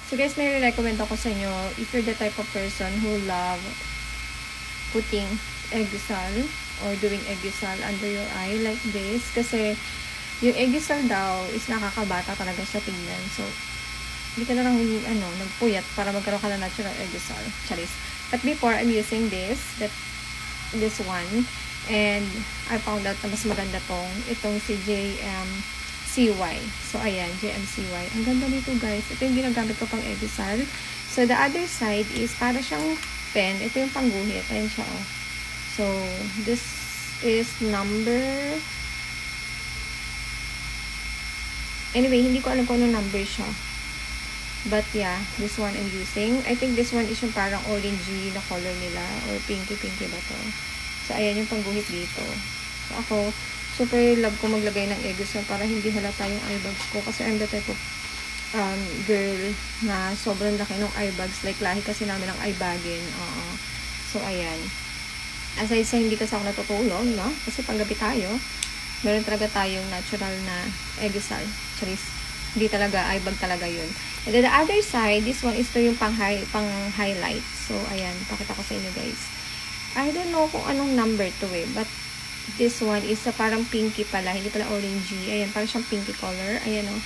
So guys, may recommend ako sa inyo if you're the type of person who love putting eggusal or doing eggusal under your eye like this. Kasi yung eggusal daw is nakakabata talaga sa tingnan. So, hindi ka na lang nagpuyat para magkaroon ka na natural eggusal. Charis. But before, I'm using this one. And I found out na mas maganda itong si JMCY. So, ayan, JMCY. Ang ganda nito, guys. Ito yung ginagamit ko pang eggusal. So, the other side is para siyang pen. Ito yung pangguhit. Ayan siya, oh. So, this is number... Anyway, hindi ko alam kung anong number siya. But yeah, this one I'm using. I think this one is yung parang orangey na color nila. Or pinky-pinky ba to? So, ayan yung pangguhit dito. So, ako, super love ko maglagay ng eggusal para hindi halata yung eye bags ko. Kasi I'm the type of girl na sobrang laki ng eye bags. Like, lahi kasi namin ng eye bagging. So, ayan. As I say, hindi kasi ako natutulog, no? Kasi panggabi tayo. Meron talaga tayong natural na eggusal. Charis. Hindi talaga, eye bag talaga yun. And then the other side, this one is to yung pang-highlight. So, ayan. Pakita ko sa inyo, guys. I don't know kung anong number to but this one is parang pinky pala. Hindi pala orangey. Ayan, parang siyang pinky color. Ayan, oh.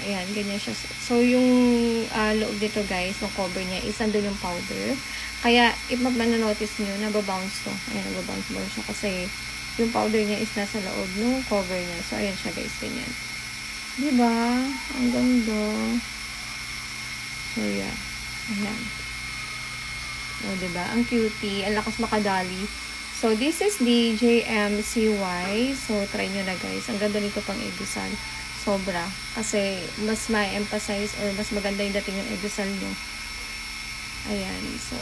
Ayan, ganyan siya. So, yung loob dito, guys, yung cover niya is andun yung powder. Kaya, if manonotice nyo, nababounce to. Ayan, nababounce mo siya kasi yung powder niya is nasa loob ng cover niya. So, ayan siya, guys, ganyan. Diba? Ang ganda. So, yeah. Ayan. O, diba? Ang cutie. Ang lakas makadali. So, this is the JMCY. So, try nyo na, guys. Ang ganda nito pang eggusal. Sobra. Kasi, mas ma-emphasize or mas maganda yung dating ng eggusal nyo. Ayan. So,